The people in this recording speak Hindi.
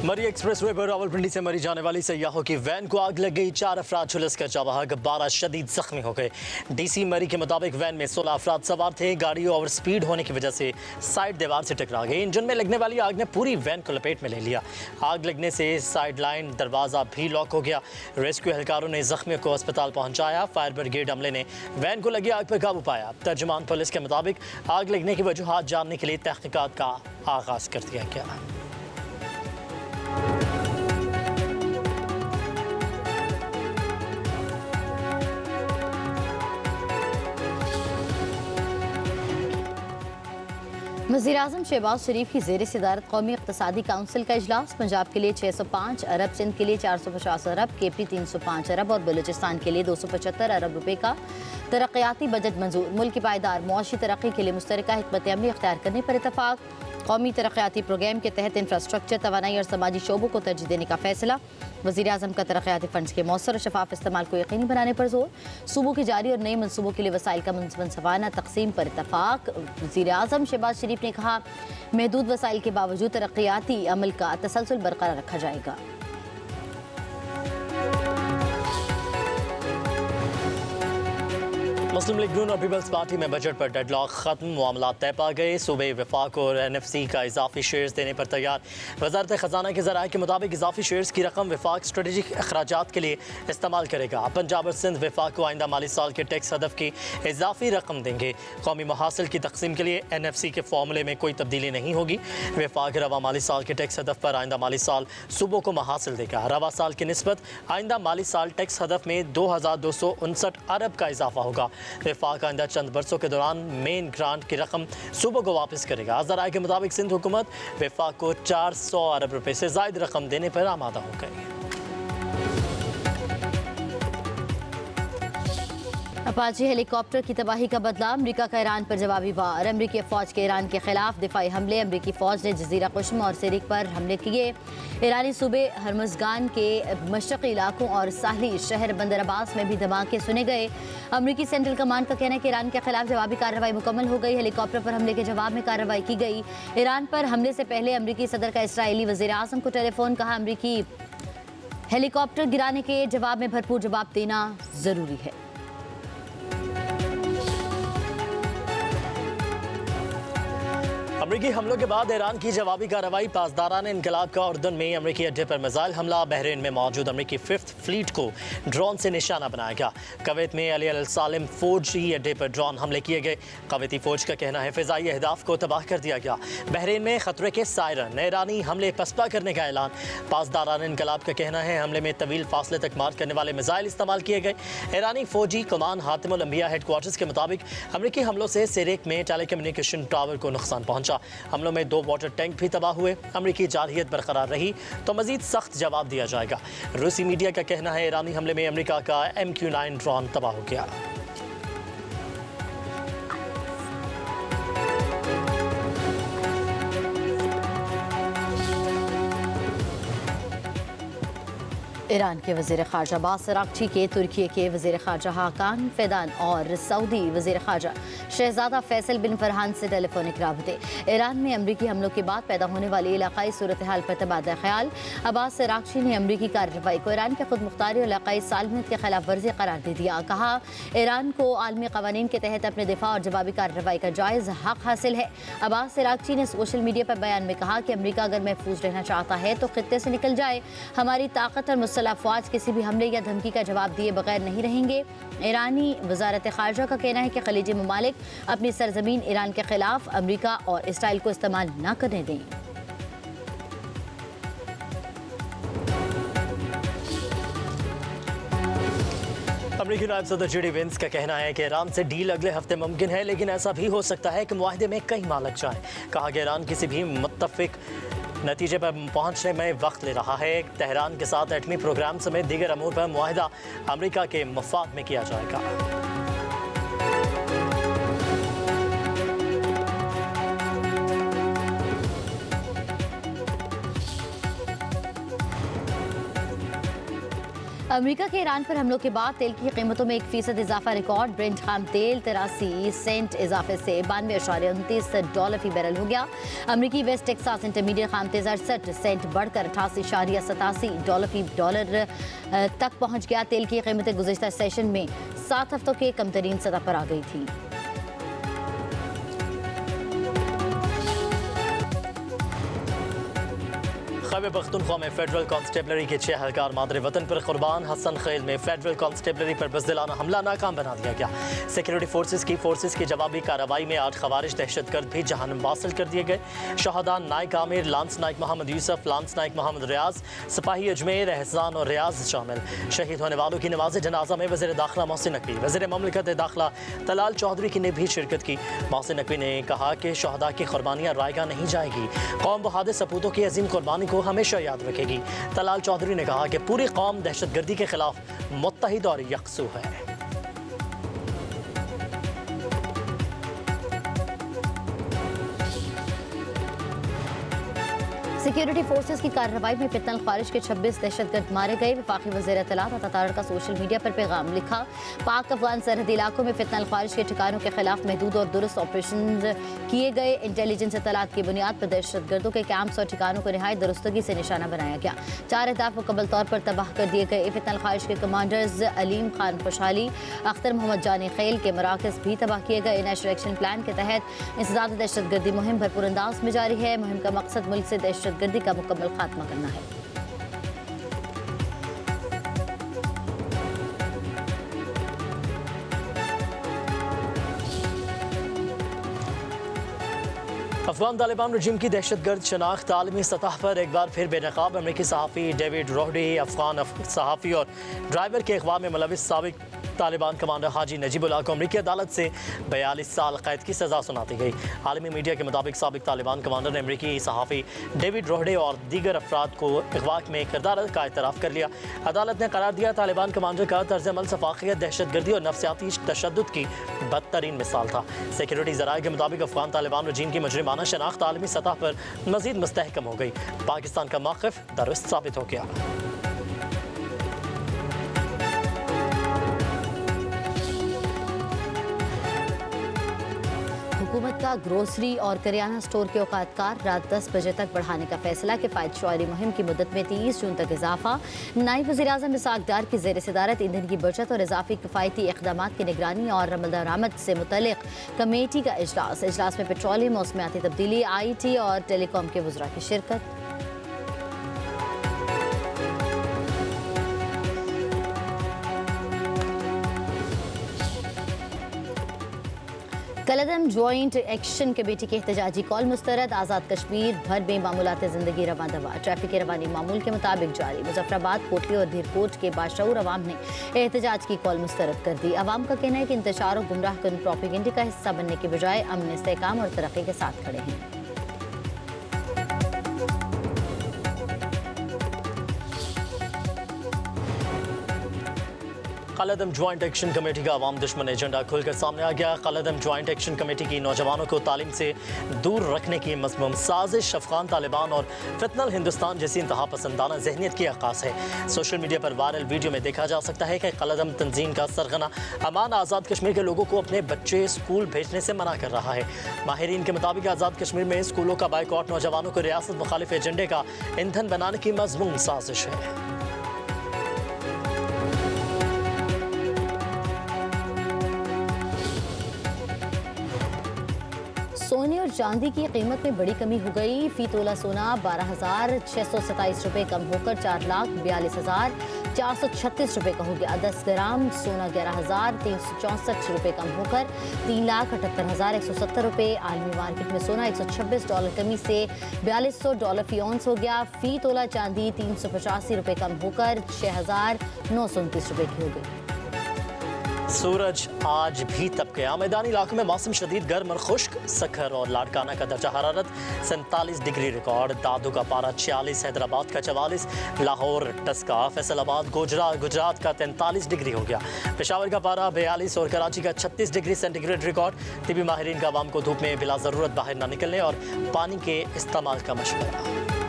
मरी एक्सप्रेसवे पर रावलपिंडी से मरी जाने वाली सयाहों की वैन को आग लग गई। 4 अफराद झुलस कर जाबाहक, 12 शदीद जख्मी हो गए। डीसी मरी के मुताबिक वैन में 16 अफराद सवार थे। गाड़ी ओवर स्पीड होने की वजह से साइड दीवार से टकरा गई। इंजन में लगने वाली आग ने पूरी वैन को लपेट में ले लिया। आग लगने से साइड लाइन दरवाज़ा भी लॉक हो गया। रेस्क्यू एहलकारों ने जख्मियों को अस्पताल पहुँचाया। फायर ब्रिगेड अमले ने वैन को लगी आग पर काबू पाया। तर्जुमान पुलिस के मुताबिक आग लगने की वजूहात जानने के लिए तहकीकात का आगाज़ कर दिया गया। वज़ीर-ए-आज़म शहबाज शरीफ की ज़ेर सदारत कौमी इक़्तिसादी काउंसिल का इजलास। पंजाब के लिए 605 अरब, सिंध के लिए 450 अरब, केपी 305 अरब और बलूचिस्तान के लिए 275 अरब रुपए का तरक्याती बजट मंजूर। मुल्क की पायदार मुआशी तरक्की के लिए मुश्तरका हिकमत अमली इख्तियार करने पर इतफाक। कौमी तरक्याती प्रोग्राम के तहत इंफ्रास्ट्रक्चर, तवानाई और समाजी शोबों को तरजीह देने का फैसला। वज़ीर-ए-आज़म का तरक्याती फंड्स के मौसर और शफाफ इस्तेमाल को यकीनी बनाने पर जोर। सूबों की जारी और नए मनसूबों के लिए वसाइल का मुनसबाना तकसीम पर इतफाक। वज़ीर-ए-आज़म शहबाज शरीफ ने कहा, महदूद वसाइल के बावजूद तरक्याती अमल का तसलसल बरकरार रखा जाएगा। मुस्लिम लीग नून और पीपल्स पार्टी में बजट पर डेडलॉक खत्म, मामला तय पा गए। सूबे वफाक और NFC का इजाफी शेयर्स देने पर तैयार। वजारत खजाना के ज़राए के मुताबिक इजाफी शेयर्स की रकम वफाक स्ट्रेटेजिक अखराजात के लिए इस्तेमाल करेगा। पंजाब और सिंध वफाक को आइंदा माली साल के टैक्स हदफ की इजाफी रकम देंगे। कौमी महासिल की तकसीम के लिए NFC के फार्मूले में कोई तब्दीली नहीं होगी। वफाक रवा माली साल के टैक्स हदफ पर आइंदा माली साल सूबों को महासिल देगा। रवा साल की निस्बत आइंदा माली साल टैक्स हदफ में 2259 अरब का इजाफा होगा। वफाक आइंदा चंद बरसों के दौरान मेन ग्रांट की रकम सूबों को वापस करेगा। ज़राए के मुताबिक सिंध हुकूमत वफाक को 400 अरब रुपए से ज़ायद रकम देने पर आमादा हो गई। अपाचे हेलीकॉप्टर की तबाही का बदला। अमरीका का ईरान पर जवाबी वार। अमरीकी फ़ौज के ईरान के खिलाफ दिफाई हमले। अमरीकी फ़ौज ने जजीरा कुश्म और सिरिक पर हमले किए। ईरानी सूबे हरमुज़गान के मशरक़ी इलाकों और साहली शहर बंदर अब्बास में भी धमाके सुने गए। अमरीकी सेंट्रल कमान का कहना है कि ईरान के खिलाफ जवाबी कार्रवाई मुकम्मल हो गई। हेलीकॉप्टर पर हमले के जवाब में कार्रवाई की गई। ईरान पर हमले से पहले अमरीकी सदर का इसराइली वज़ीर-ए-आज़म को टेलीफोन। कहा, अमरीकी हेलीकॉप्टर गिराने के जवाब में भरपूर जवाब देना ज़रूरी है। अमरीकी हमलों के बाद ईरान की जवाबी कार्रवाई। पासदारान इनकलाब का उर्दन में अमरीकी अड्डे पर मिसाइल हमला। बहरीन में मौजूद अमरीकी 5th फ्लीट को ड्रोन से निशाना बनाया गया। कवैत में अली अल सालिम फौजी अड्डे पर ड्रोन हमले किए गए। कवैती फौज का कहना है फ़िज़ाई अहदाफ को तबाह कर दिया गया। बहरीन में खतरे के सायरन। ईरानी हमले पसपा करने का ऐलान। पासदारान इनकलाब का कहना है हमले में तवील फासले तक मार करने वाले मिसाइल इस्तेमाल किए गए। ईरानी फौजी कमान हातिमुल अंबिया हेडक्वार्टर्स के मुताबिक अमरीकी हमलों से सिरिक में टेली कम्युनिकेशन टावर को नुकसान पहुंचा। हमलों में 2 वाटर टैंक भी तबाह हुए। अमरीकी जारहियत बरकरार रही तो मजीद सख्त जवाब दिया जाएगा। रूसी मीडिया का कहना है ईरानी हमले में अमरीका का MQ-9 ड्रोन तबाह हो गया। ईरान के वज़ीर ख़ारजा अब्बास अराग़ची के तुर्की के वज़ीर ख़ारजा हाकान फ़िदान और सऊदी वज़ीर ख़ारजा शहज़ादा फ़ैसल बिन फ़रहान से टेलीफोनिक राबते। ईरान में अमरीकी हमलों के बाद पैदा होने वाली इलाक़ाई सूरत हाल पर तबादला ख्याल। अब्बास अराग़ची ने अमरीकी कार्रवाई को ईरान के खुद मुख्तारी और इलाक़ाई सालमियत के खिलाफ वर्जी करार दे दिया। कहा, ईरान को आलमी क़वानीन के तहत अपने दिफा और जवाबी कार्रवाई का जायज़ हक़ हासिल है। अब्बास अराग़ची ने सोशल मीडिया पर बयान में कहा कि अमरीका अगर महफूज रहना चाहता है तो ख़ित्ते से निकल जाए। हमारी ताकत और मुसल्लह अफ़वाज किसी भी हमले या धमकी का जवाब दिए बगैर नहीं रहेंगे। ईरानी वज़ारत ख़ारजा का कहना है कि ख़लीजी ममालिक अपनी सरजमीन ईरान के खिलाफ अमरीका और इसराइल को इस्तेमाल न करने दें। अमरीकी नायब सदर JD Vance का कहना है कि ईरान से डील अगले हफ्ते मुमकिन है, लेकिन ऐसा भी हो सकता है कि मुआहदे में कई माह लग जाए। कहा कि ईरान किसी भी मुत्तफ़िक नतीजे पर पहुंचने में वक्त ले रहा है। तेहरान के साथ एटमी प्रोग्राम समेत दीगर अमूर पर मुआहदा अमरीका के मफाद में किया जाएगा। अमेरिका के ईरान पर हमलों के बाद तेल की कीमतों में 1% इजाफा रिकॉर्ड। ब्रेंट खाम तेल 83 सेंट इजाफे से $92.29 फी बैरल हो गया। अमेरिकी वेस्ट टेक्सास इंटरमीडिएट खाम तेल 68 सेंट बढ़कर $88.87 फी डॉलर तक पहुंच गया। तेल की कीमतें गुज़िश्ता सेशन में 7 हफ्तों के कम तरीन सतह पर आ गई थी। खैबर पख्तूनख्वा में फेडरल कांस्टेबलरी के 6 एहलकार मादरे वतन पर कुर्बान। हसन खेल में फेडरल कांस्टेबलरी पर बुज़दिलाना हमला नाकाम बना दिया गया। सिक्योरिटी फोर्सेस की जवाबी कार्रवाई में 8 खवारिज दहशतगर्द भी जहन्नुम वासिल कर दिए गए। शहादा नाइक आमिर, लांस नाइक मोहम्मद यूसुफ, लांस नाइक मोहम्मद रियाज, सिपाही अजमेर, एहसान और रियाज शामिल। शहीद होने वालों की नमाज जनाजा में वज़ीर दाखिला मोहसिन नकवी, वज़ीर ममलिकत दाखिला तलाल चौधरी की ने भी शिरकत की। मोहसिन नकवी ने कहा कि शहदा की कुर्बानियाँ रायगा नहीं जाएगी। कौम बहादुर सपूतों की अजीम कुर्बानी को हमेशा याद रखेगी। तलाल चौधरी ने कहा कि पूरी कौम दहशतगर्दी के खिलाफ मुत्तहिद और यकसू है। सिक्योरिटी फोर्सेस की कार्रवाई में फितनल खारिज के 26 दहशतगर्द मारे गए। वफाकी वज़ीर इत्तलात अतातारड़ का सोशल मीडिया पर पैगाम लिखा। पाक अफगान सरहदी इलाकों में फितनल खारिज के ठिकानों के खिलाफ महदूद और दुरुस्त ऑपरेशन किए गए। इंटेलिजेंस इत्तलात की बुनियाद पर दहशतगर्दों के कैंप्स और ठिकानों को नहायत दुरुस्तगी से निशाना बनाया गया। 4 अहदाफ मुकम्मल तौर पर तबाह कर दिए गए। फितनल खारिज के कमांडर्स अलीम खान खुशहाली, अख्तर मोहम्मद जानी खेल के मराकज़ भी तबाह किए गए। नेशनल एक्शन प्लान के तहत इंसदाद दहशतगर्दी मुहिम भरपूर अंदाज में जारी है। मुहिम का मकसद मुल्क से दहशतगर्दी का मुकम्मल खात्मा करना है। अफगान तालिबान रजीम की दहशतगर्द शनाख्त आलमी सतह पर एक बार फिर बेनकाब। अमेरिकी सहाफ़ी डेविड रोहडी, अफगान सहाफ़ी और ड्राइवर के अगवा में मुलविस साबिक तालिबान कमांडर हाजी नजीबुल्लाह को अमेरिकी अदालत से 42 साल कैद की सज़ा सुनाती गई। आलमी मीडिया के मुताबिक साबिक तालिबान कमांडर ने अमेरिकी सहाफ़ी डेविड रोहडे और दीगर अफराद को अगवा में किरदार का एतराफ़ कर लिया। अदालत ने करार दिया तालिबान कमांडर का तर्ज अमल सफाकियत, दहशतगर्दी और नफ्सियाती तशद्दुद की बदतरीन मिसाल था। सिक्योरिटी ज़राए के मुताबिक अफगान तालिबान रजीम की मुजरिमाना शनाख्त आलमी सतह पर मज़ीद मुस्तहकम हो गई। पाकिस्तान का मौक़िफ़ दुरुस्त साबित हो गया। हुकूमत का ग्रोसरी और करियाना स्टोर के औकातकार रात 10 बजे तक बढ़ाने का फैसला। किफ़ायत शुआरी मुहिम की मुद्दत में 30 जून तक इजाफा। नायब वज़ीर-ए-आज़म इसाक डार की ज़ेर सदारत ईंधन की बचत और इजाफी किफ़ायती इक़दामात की निगरानी और अमल दरामद से मुतल्लिक़ कमेटी का इजलास में पेट्रोलियम, मौसमियाती तब्दीली, IT और टेलीकॉम के वज़रा की शिरकत। कलदम ज्वाइंट एक्शन कमेटी के एहतजाजी कॉल मुस्तरद। आज़ाद कश्मीर भर में मामूलात ज़िंदगी रवां दवा। ट्रैफिक की रवानी मामूल के मुताबिक जारी। मुजफ्फराबाद, कोटली और धीरकोट के बाशऊर अवाम ने एहतजाज की कॉल मुस्तरद कर दी। अवाम का कहना है कि इंतशार और गुमराह कुन प्रोपेगेंडा का हिस्सा बनने के बजाय अमन, इस्तेहकाम और तरक्की के साथ खड़े हैं। कलदम ज्वाइंट एक्शन कमेटी का अवाम दुश्मन एजेंडा खुलकर सामने आ गया। कलदम ज्वाइंट एक्शन कमेटी की नौजवानों को तालीम से दूर रखने की मज़मूम साजिश अफगान तालिबान और फितनल हिंदुस्तान जैसी इंतहा पसंदाना जहनीत की अक्कास है। सोशल मीडिया पर वायरल वीडियो में देखा जा सकता है कि कलदम तंजीम का सरगना अमान आज़ाद कश्मीर के लोगों को अपने बच्चे स्कूल भेजने से मना कर रहा है। माहिरीन के मुताबिक आज़ाद कश्मीर में स्कूलों का बाइकआउट नौजवानों को रियासत मुखालिफ एजेंडे का ईंधन बनाने की मज़मूम साजिश है। सोने और चांदी की कीमत में बड़ी कमी हो गई। फी तोला सोना 12,627 रुपये कम होकर 4,42,436 रुपये का हो गया। 10 ग्राम सोना 11,364 रुपये कम होकर 3,78,170 रुपये। आलमी मार्केट में सोना $126 कमी से $4,200 फी औंस हो गया। फी तोला चांदी 385 रुपये कम होकर 6,929 रुपये की हो गई। सूरज आज भी तप गया। मैदानी इलाकों में मौसम शदीद गर्म और खुश्क। सखर और लाड़काना का दर्जा हरारत 47 डिग्री रिकॉर्ड। दादू का पारा 46, हैदराबाद का 44, लाहौर, टस्का, फैसलाबाद, गुजरात का 43 डिग्री हो गया। पेशावर का पारा 42 और कराची का 36 डिग्री सेंटीग्रेड रिकॉर्ड। तिबी माहिरीन का आवाम को धूप में बिला ज़रूरत बाहर ना निकलने और पानी के इस्तेमाल का मशवरा।